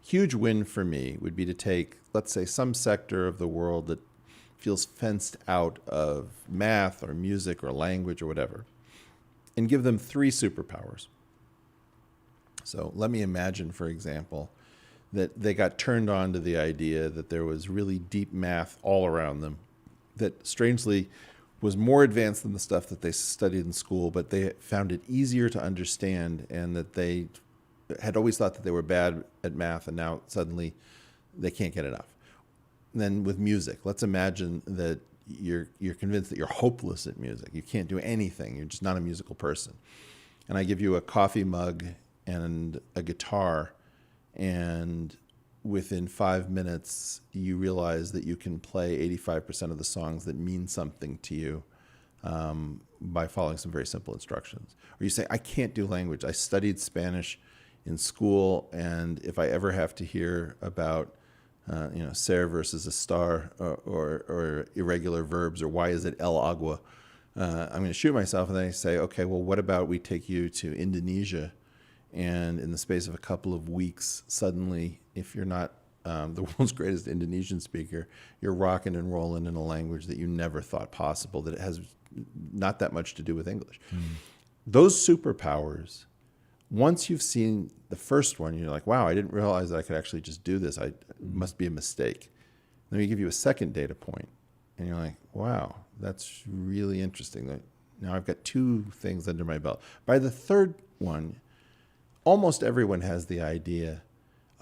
huge win for me would be to take, let's say, some sector of the world that feels fenced out of math or music or language or whatever, and give them 3 superpowers. So let me imagine, for example, that they got turned on to the idea that there was really deep math all around them that strangely was more advanced than the stuff that they studied in school, but they found it easier to understand, and that they had always thought that they were bad at math, and now suddenly they can't get enough. And then with music, let's imagine that you're convinced that you're hopeless at music. You can't do anything. You're just not a musical person. And I give you a coffee mug and a guitar, and within 5 minutes, you realize that you can play 85% of the songs that mean something to you by following some very simple instructions. Or you say, I can't do language. I studied Spanish in school, and if I ever have to hear about ser versus estar or irregular verbs, or why is it el agua, I'm going to shoot myself. And then I say, okay, well, what about we take you to Indonesia, and in the space of a couple of weeks, suddenly, if you're not the world's greatest Indonesian speaker, you're rocking and rolling in a language that you never thought possible, that it has not that much to do with English. Those superpowers, once you've seen the first one, you're like, wow, I didn't realize that I could actually just do this. It must be a mistake. Then we give you a second data point, and you're like, wow, that's really interesting. Now I've got 2 things under my belt. By the third one, almost everyone has the idea,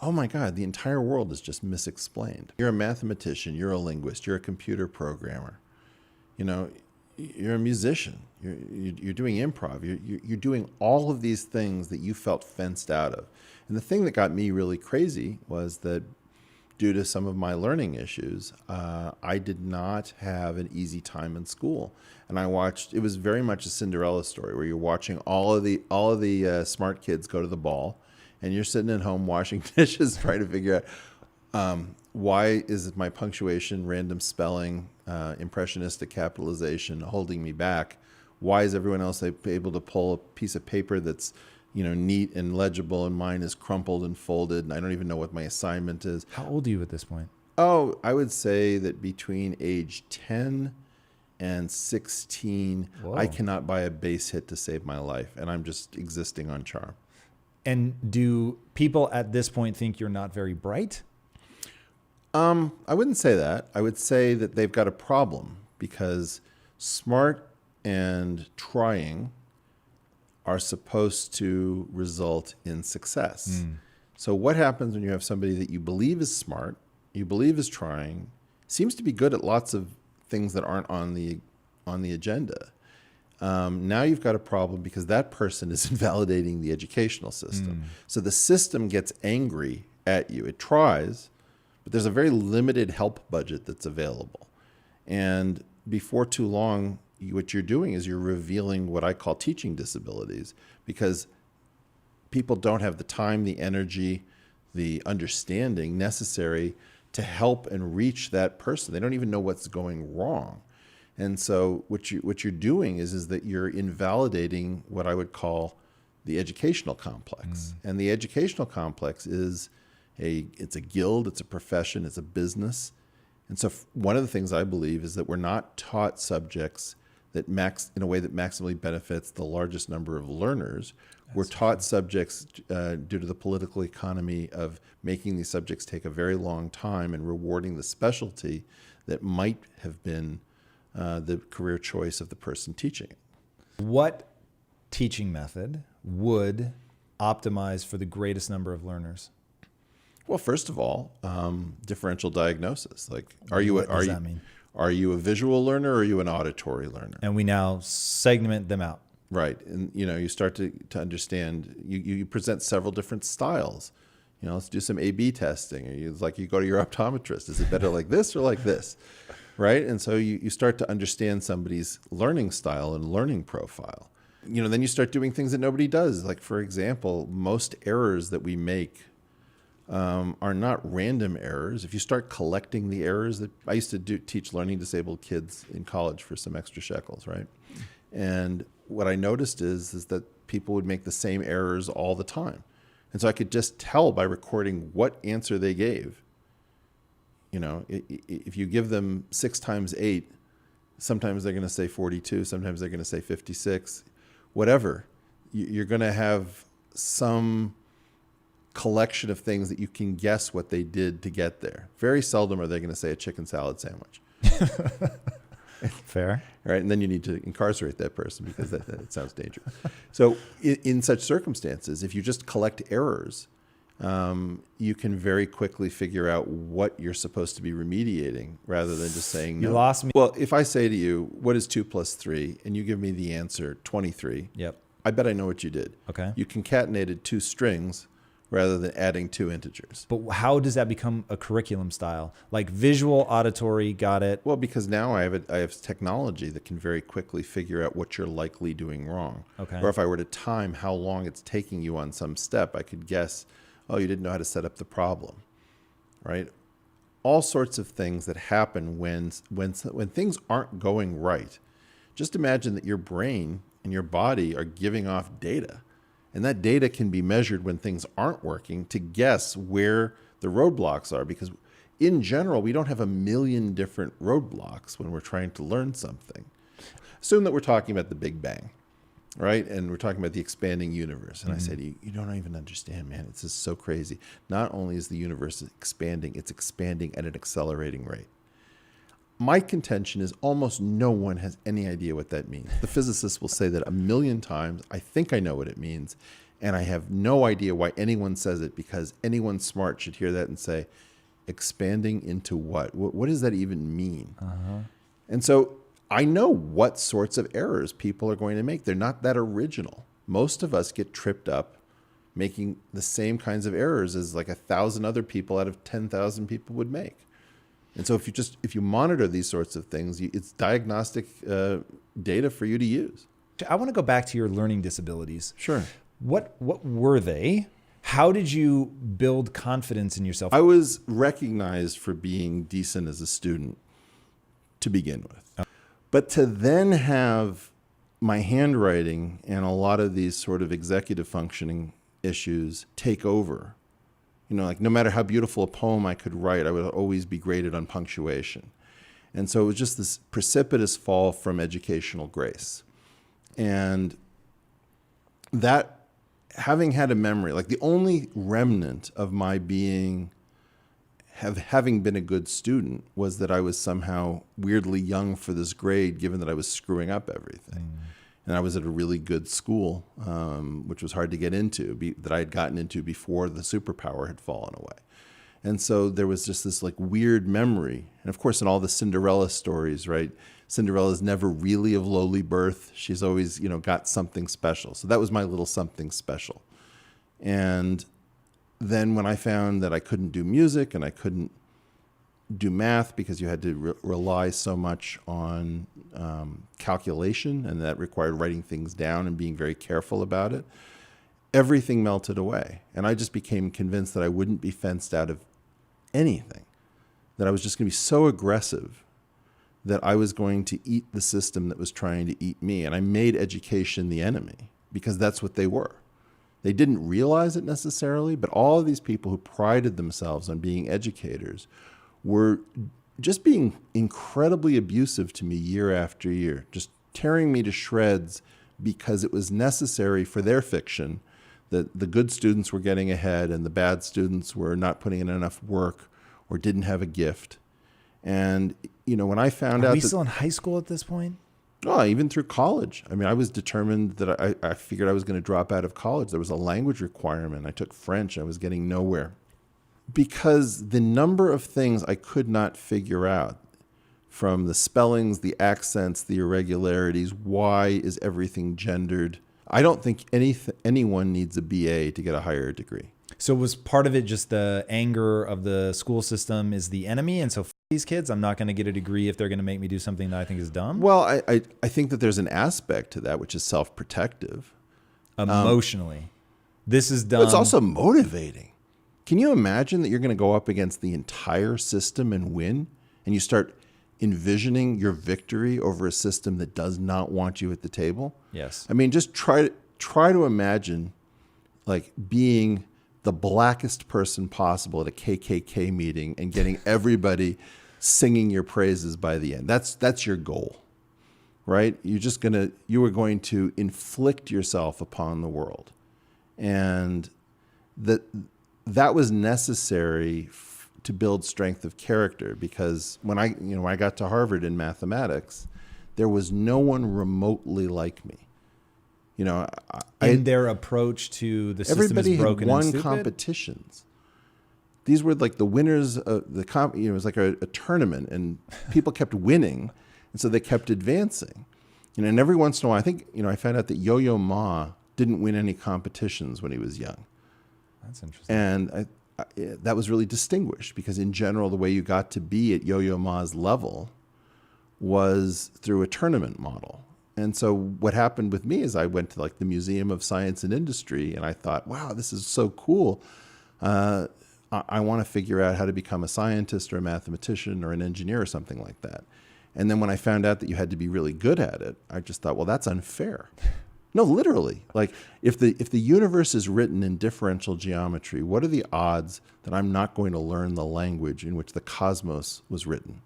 oh my God, the entire world is just misexplained. You're a mathematician, you're a linguist, you're a computer programmer, you're a musician, you're doing improv, you're doing all of these things that you felt fenced out of. And the thing that got me really crazy was that due to some of my learning issues, I did not have an easy time in school. And it was very much a Cinderella story, where you're watching all of the smart kids go to the ball, and you're sitting at home washing dishes, trying to figure out why is my punctuation, random spelling, impressionistic capitalization holding me back? Why is everyone else able to pull a piece of paper that's neat and legible, and mine is crumpled and folded, and I don't even know what my assignment is? How old are you at this point? Oh, I would say that between age 10 and 16, Whoa. I cannot buy a base hit to save my life, and I'm just existing on charm. And do people at this point think you're not very bright? I wouldn't say that. I would say that they've got a problem, because smart and trying are supposed to result in success. So what happens when you have somebody that you believe is smart, you believe is trying, seems to be good at lots of things that aren't on the agenda? Now you've got a problem, because that person is invalidating the educational system. So the system gets angry at you. It tries, but there's a very limited help budget that's available. And before too long, what you're doing is you're revealing what I call teaching disabilities, because people don't have the time, the energy, the understanding necessary to help and reach that person. They don't even know what's going wrong. And so what you're doing is that you're invalidating what I would call the educational complex. And the educational complex is it's a guild, it's a profession, it's a business. And so one of the things I believe is that we're not taught subjects that in a way that maximally benefits the largest number of learners. We're taught subjects due to the political economy of making these subjects take a very long time and rewarding the specialty that might have been the career choice of the person teaching it. What teaching method would optimize for the greatest number of learners? Well, first of all, differential diagnosis. Like, What does that mean? Are you a visual learner, or are you an auditory learner? And we now segment them out. Right. And, you start to understand, you present several different styles. Let's do some A/B testing. It's like you go to your optometrist. Is it better like this or like this? Right. And so you start to understand somebody's learning style and learning profile. Then you start doing things that nobody does. Like, for example, most errors that we make are not random errors. If you start collecting the errors that I used to teach learning disabled kids in college for some extra shekels, right? And what I noticed is that people would make the same errors all the time. And so I could just tell by recording what answer they gave. You know, if you give them 6 times 8, sometimes they're going to say 42, sometimes they're going to say 56, whatever. You're going to have some collection of things that you can guess what they did to get there. Very seldom are they going to say a chicken salad sandwich. Fair. Right? And then you need to incarcerate that person because that sounds dangerous. So in such circumstances, if you just collect errors, you can very quickly figure out what you're supposed to be remediating rather than just saying no. You lost me. Well, if I say to you, what is 2 plus 3? And you give me the answer 23. Yep. I bet I know what you did. Okay. You concatenated 2 strings rather than adding 2 integers. But how does that become a curriculum style? Like visual, auditory, got it. Well, because now I have technology that can very quickly figure out what you're likely doing wrong. Okay. Or if I were to time how long it's taking you on some step, I could guess, oh, you didn't know how to set up the problem, right? All sorts of things that happen when things aren't going right. Just imagine that your brain and your body are giving off data. And that data can be measured when things aren't working to guess where the roadblocks are. Because in general, we don't have a million different roadblocks when we're trying to learn something. Assume that we're talking about the Big Bang, right? And we're talking about the expanding universe. And I say to you, you don't even understand, man. It's just so crazy. Not only is the universe expanding, it's expanding at an accelerating rate. My contention is almost no one has any idea what that means. The physicists will say that 1,000,000 times. I think I know what it means. And I have no idea why anyone says it, because anyone smart should hear that and say, expanding into what? What does that even mean? And so I know what sorts of errors people are going to make. They're not that original. Most of us get tripped up making the same kinds of errors as like 1,000 other people out of 10,000 people would make. And so if you monitor these sorts of things, it's diagnostic data for you to use. I want to go back to your learning disabilities. Sure. What were they? How did you build confidence in yourself? I was recognized for being decent as a student to begin with. But to then have my handwriting and a lot of these sort of executive functioning issues take over. You know, like no matter how beautiful a poem I could write, I would always be graded on punctuation. And so it was just this precipitous fall from educational grace. And that, having had a memory, like the only remnant of my having been a good student was that I was somehow weirdly young for this grade, given that I was screwing up everything. And I was at a really good school, which was hard to get into, that I had gotten into before the superpower had fallen away. And so there was just this like weird memory. And of course, in all the Cinderella stories, right? Cinderella's never really of lowly birth. She's always, got something special. So that was my little something special. And then when I found that I couldn't do music and I couldn't do math because you had to rely so much on calculation, and that required writing things down and being very careful about it, everything melted away. And I just became convinced that I wouldn't be fenced out of anything, that I was just going to be so aggressive that I was going to eat the system that was trying to eat me. And I made education the enemy because that's what they were. They didn't realize it necessarily, but all of these people who prided themselves on being educators were just being incredibly abusive to me year after year, just tearing me to shreds because it was necessary for their fiction that the good students were getting ahead and the bad students were not putting in enough work or didn't have a gift. And, when I found out... Are we still in high school at this point? Oh, even through college. I mean, I was determined that I figured I was going to drop out of college. There was a language requirement. I took French. I was getting nowhere. Because the number of things I could not figure out, from the spellings, the accents, the irregularities, why is everything gendered? I don't think anyone needs a BA to get a higher degree. So was part of it just the anger of the school system is the enemy? And so f these kids, I'm not going to get a degree if they're going to make me do something that I think is dumb? Well, I think that there's an aspect to that which is self-protective. Emotionally. This is dumb. But it's also motivating. Can you imagine that you're going to go up against the entire system and win? And you start envisioning your victory over a system that does not want you at the table? Yes. I mean, just try to imagine like being the blackest person possible at a KKK meeting and getting everybody singing your praises by the end. That's your goal, right? You are going to inflict yourself upon the world. And that was necessary to build strength of character, because when I got to Harvard in mathematics, there was no one remotely like me. Their approach to the system is broken everybody had won and stupid? competitions. These were like the winners of the it was like a tournament, and people kept winning, and so they kept advancing. And every once in a while, I think I found out that Yo-Yo Ma didn't win any competitions when he was young. That's interesting. And that was really distinguished, because in general, the way you got to be at Yo-Yo Ma's level was through a tournament model. And so what happened with me is I went to like the Museum of Science and Industry, and I thought, wow, this is so cool. I want to figure out how to become a scientist or a mathematician or an engineer or something like that. And then when I found out that you had to be really good at it, I just thought, well, that's unfair. No, literally. Like if the universe is written in differential geometry, what are the odds that I'm not going to learn the language in which the cosmos was written?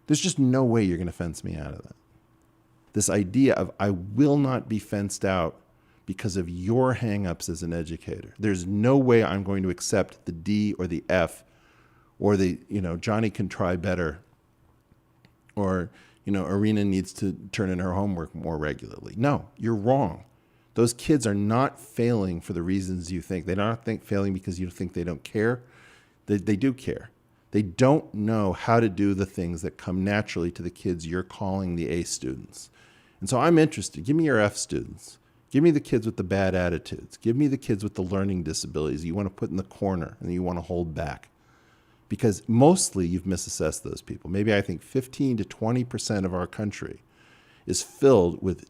There's just no way you're going to fence me out of that. This idea of I will not be fenced out because of your hangups as an educator. There's no way I'm going to accept the D or the F or the, Johnny can try better, or, Arena needs to turn in her homework more regularly. No, you're wrong. Those kids are not failing for the reasons you think. They're not failing because you think they don't care. They do care. They don't know how to do the things that come naturally to the kids you're calling the A students. And so I'm interested. Give me your F students. Give me the kids with the bad attitudes. Give me the kids with the learning disabilities you want to put in the corner and you want to hold back. Because mostly you've misassessed those people. Maybe I think 15 to 20% of our country is filled with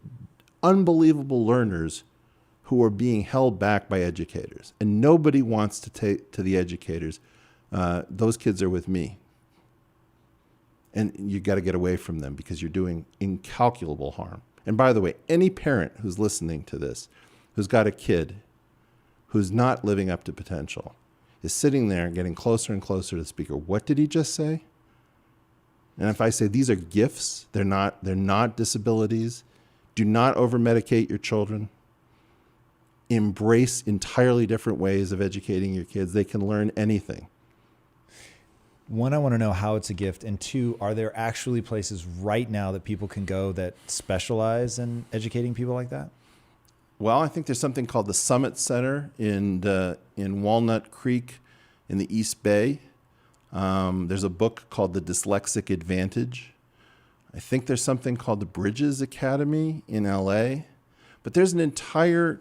unbelievable learners who are being held back by educators. And nobody wants to take to the educators, those kids are with me. And you got to get away from them because you're doing incalculable harm. And by the way, any parent who's listening to this, who's got a kid who's not living up to potential, is sitting there getting closer and closer to the speaker. What did he just say? And if I say these are gifts, they're not disabilities, do not over-medicate your children. Embrace entirely different ways of educating your kids. They can learn anything. One, I want to know how it's a gift. And two, are there actually places right now that people can go that specialize in educating people like that? Well, I think there's something called the Summit Center in Walnut Creek in the East Bay. There's a book called The Dyslexic Advantage. I think there's something called the Bridges Academy in LA. But there's an entire,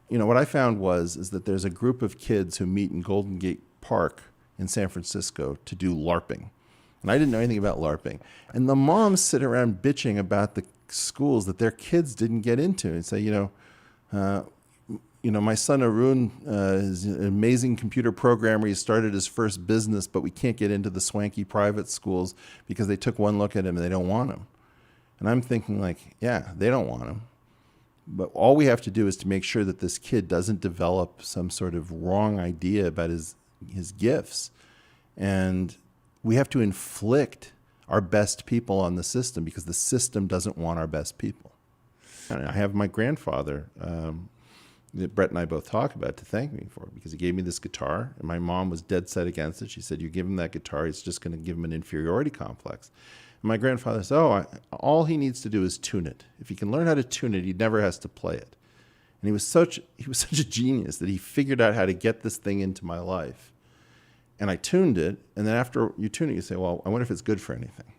what I found is that there's a group of kids who meet in Golden Gate Park in San Francisco to do LARPing. And I didn't know anything about LARPing. And the moms sit around bitching about the schools that their kids didn't get into and say, my son Arun is an amazing computer programmer. He started his first business, but we can't get into the swanky private schools because they took one look at him and they don't want him. And I'm thinking yeah, they don't want him. But all we have to do is to make sure that this kid doesn't develop some sort of wrong idea about his gifts. And we have to inflict our best people on the system because the system doesn't want our best people. And I have my grandfather, that Brett and I both talk about, to thank me for, because he gave me this guitar, and my mom was dead set against it. She said, you give him that guitar, it's just going to give him an inferiority complex. And my grandfather said, all he needs to do is tune it. If he can learn how to tune it, he never has to play it. And he was such a genius that he figured out how to get this thing into my life. And I tuned it, and then after you tune it, you say, well, I wonder if it's good for anything,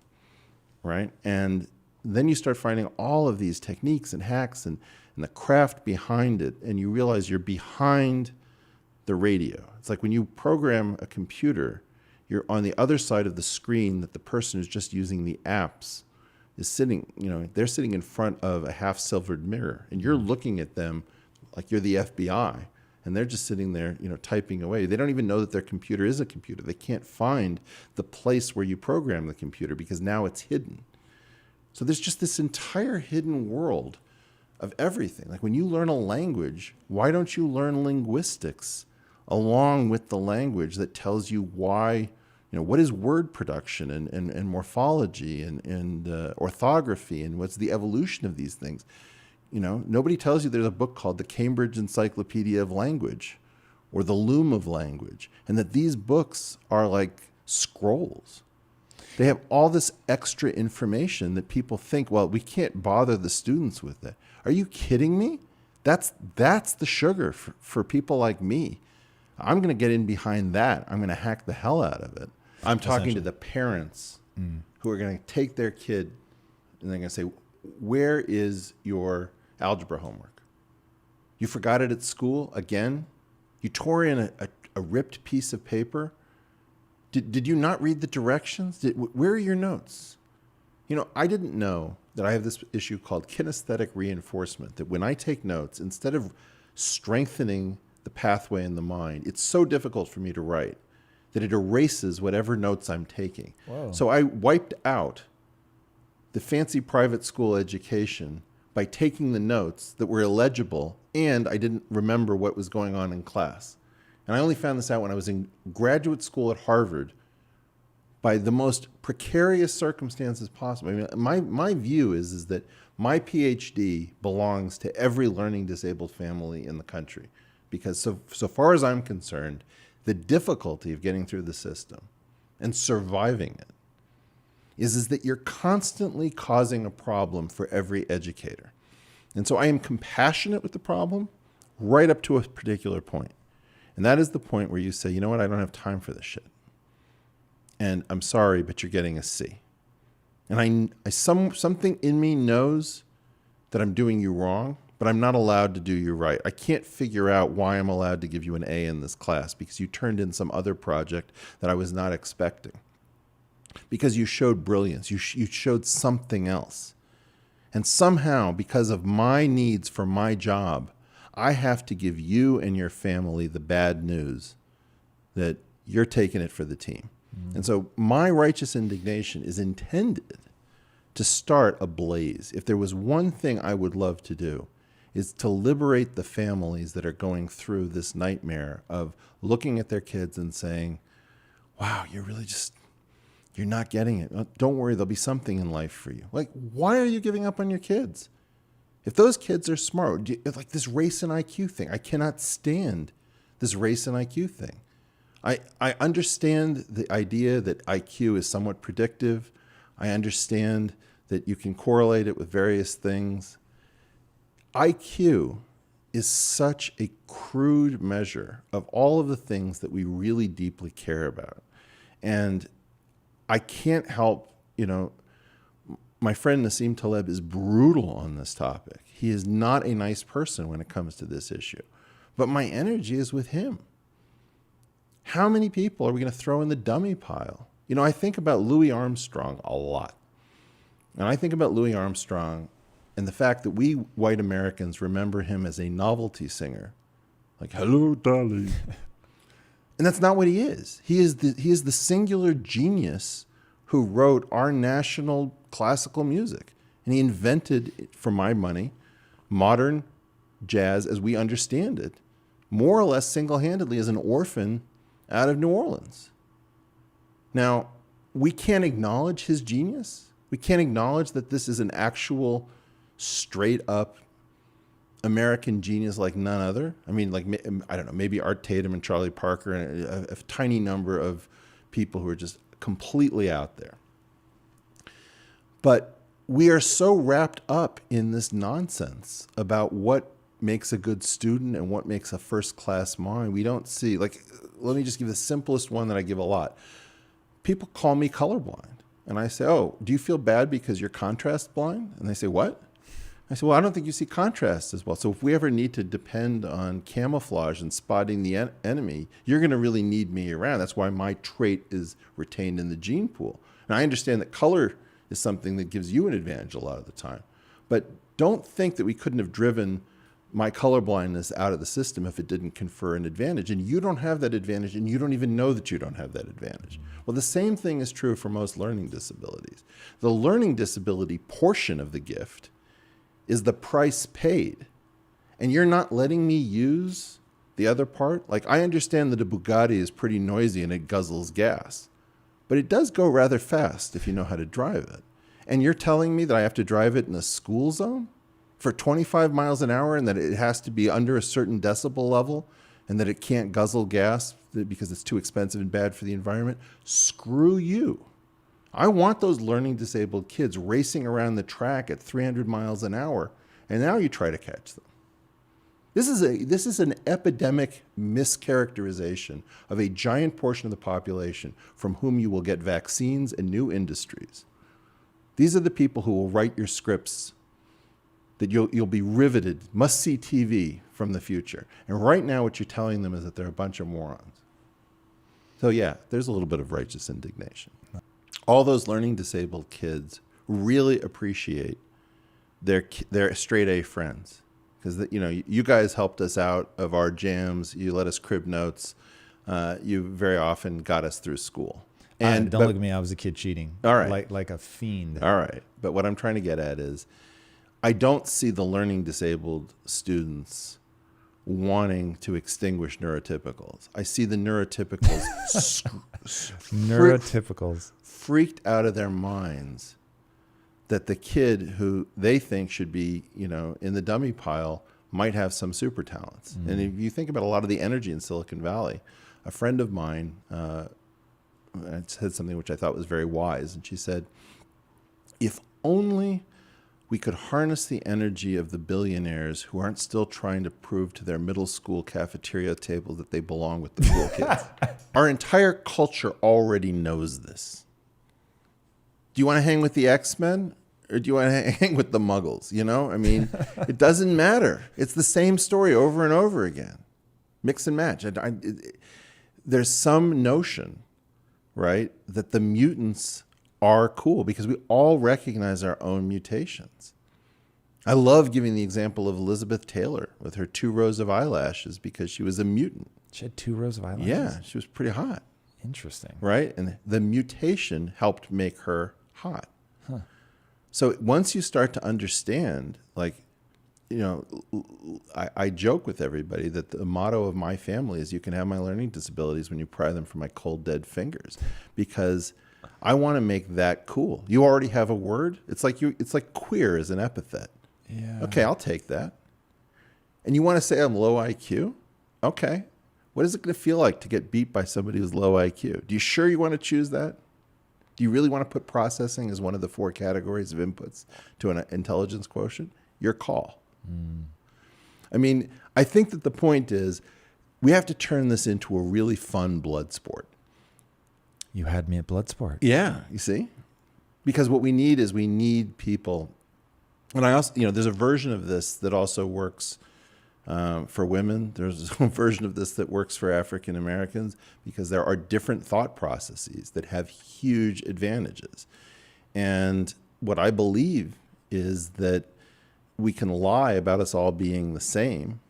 right? And then you start finding all of these techniques and hacks and the craft behind it, and you realize you're behind the radio. It's like when you program a computer, you're on the other side of the screen that the person who's just using the apps is sitting, they're sitting in front of a half-silvered mirror, and you're looking at them like you're the FBI, and they're just sitting there, typing away. They don't even know that their computer is a computer. They can't find the place where you program the computer because now it's hidden. So there's just this entire hidden world of everything. Like when you learn a language, why don't you learn linguistics along with the language that tells you why, what is word production and morphology and orthography and what's the evolution of these things. Nobody tells you there's a book called the Cambridge Encyclopedia of Language or the Loom of Language, and that these books are like scrolls. They have all this extra information that people think, well, we can't bother the students with it. Are you kidding me? That's the sugar for people like me. I'm going to get in behind that. I'm going to hack the hell out of it. I'm talking to the parents who are going to take their kid and they're going to say, where is your algebra homework? You forgot it at school again? You tore in a ripped piece of paper? Did you not read the directions? Where are your notes? I didn't know that I have this issue called kinesthetic reinforcement, that when I take notes, instead of strengthening the pathway in the mind, it's so difficult for me to write that it erases whatever notes I'm taking. Whoa. So I wiped out the fancy private school education by taking the notes that were illegible, and I didn't remember what was going on in class. And I only found this out when I was in graduate school at Harvard by the most precarious circumstances possible. I mean, my view is that my PhD belongs to every learning disabled family in the country, because so far as I'm concerned, the difficulty of getting through the system and surviving it is that you're constantly causing a problem for every educator. And so I am compassionate with the problem right up to a particular point. And that is the point where you say, you know what, I don't have time for this shit. And I'm sorry, but you're getting a C. And something in me knows that I'm doing you wrong, but I'm not allowed to do you right. I can't figure out why I'm allowed to give you an A in this class because you turned in some other project that I was not expecting. Because you showed brilliance. You showed something else. And somehow, because of my needs for my job, I have to give you and your family the bad news that you're taking it for the team. And so my righteous indignation is intended to start a blaze. If there was one thing I would love to do, is to liberate the families that are going through this nightmare of looking at their kids and saying, wow, you're not getting it. Don't worry, there'll be something in life for you. Like, why are you giving up on your kids? If those kids are smart, it's like this race and IQ thing. I cannot stand this race and IQ thing. I understand the idea that IQ is somewhat predictive. I understand that you can correlate it with various things. IQ is such a crude measure of all of the things that we really deeply care about. And I can't help, my friend Nassim Taleb is brutal on this topic. He is not a nice person when it comes to this issue. But my energy is with him. How many people are we going to throw in the dummy pile? I think about Louis Armstrong a lot. And I think about Louis Armstrong and the fact that we white Americans remember him as a novelty singer. Like, hello, darling. And that's not what he is. He is the singular genius who wrote our national classical music. And he invented, for my money, modern jazz as we understand it, more or less single-handedly as an orphan out of New Orleans. Now, we can't acknowledge his genius. We can't acknowledge that this is an actual straight-up American genius like none other. I mean, I don't know, maybe Art Tatum and Charlie Parker and a tiny number of people who are just completely out there. But we are so wrapped up in this nonsense about what makes a good student and what makes a first-class mind. We don't see, let me just give the simplest one that I give a lot. People call me colorblind. And I say, oh, do you feel bad because you're contrast blind? And they say, what? I say, well, I don't think you see contrast as well. So if we ever need to depend on camouflage and spotting the enemy, you're going to really need me around. That's why my trait is retained in the gene pool. And I understand that color is something that gives you an advantage a lot of the time. But don't think that we couldn't have driven my colorblindness out of the system if it didn't confer an advantage. And you don't have that advantage, and you don't even know that you don't have that advantage. Well, the same thing is true for most learning disabilities. The learning disability portion of the gift is the price paid. And you're not letting me use the other part, like I understand that a Bugatti is pretty noisy and it guzzles gas, but it does go rather fast if you know how to drive it. And you're telling me that I have to drive it in a school zone for 25 miles an hour and that it has to be under a certain decibel level and that it can't guzzle gas because it's too expensive and bad for the environment? Screw you. I want those learning disabled kids racing around the track at 300 miles an hour, and now you try to catch them. This is an epidemic mischaracterization of a giant portion of the population from whom you will get vaccines and new industries. These are the people who will write your scripts that you'll be riveted, must-see TV from the future. And right now what you're telling them is that they're a bunch of morons. So yeah, there's a little bit of righteous indignation. All those learning disabled kids really appreciate their straight A friends. Because you guys helped us out of our jams. You let us crib notes. You very often got us through school. And don't look at me. I was a kid cheating. All right. Like a fiend. All right. But what I'm trying to get at is I don't see the learning disabled students wanting to extinguish neurotypicals. I see the Neurotypicals freaked out of their minds that the kid who they think should be, in the dummy pile might have some super talents. Mm. And if you think about a lot of the energy in Silicon Valley, a friend of mine said something which I thought was very wise. And she said, if only we could harness the energy of the billionaires who aren't still trying to prove to their middle school cafeteria table that they belong with the cool kids. Our entire culture already knows this. Do you want to hang with the X-Men or do you want to hang with the Muggles? I mean, it doesn't matter. It's the same story over and over again. Mix and match. There's some notion, right, that the mutants are cool because we all recognize our own mutations. I love giving the example of Elizabeth Taylor with her 2 rows of eyelashes because she was a mutant. She had 2 rows of eyelashes? Yeah, she was pretty hot. Interesting. Right? And the mutation helped make her hot. Huh. So once you start to understand, I joke with everybody that the motto of my family is you can have my learning disabilities when you pry them from my cold, dead fingers, because I want to make that cool. You already have a word. It's like queer as an epithet. Yeah. Okay, I'll take that. And you want to say I'm low IQ? Okay. What is it going to feel like to get beat by somebody who's low IQ? Do you sure you want to choose that? Do you really want to put processing as one of the 4 categories of inputs to an intelligence quotient? Your call. Mm. I mean, I think that the point is we have to turn this into a really fun blood sport. You had me at Bloodsport. Yeah, you see? Because what we need people. And I also, there's a version of this that also works for women. There's a version of this that works for African Americans because there are different thought processes that have huge advantages. And what I believe is that we can lie about us all being the same,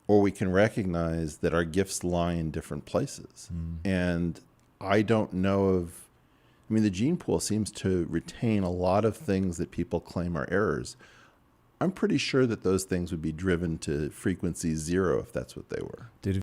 or we can recognize that our gifts lie in different places. Mm. And I don't know the gene pool seems to retain a lot of things that people claim are errors. I'm pretty sure that those things would be driven to frequency 0 if that's what they were. Dude,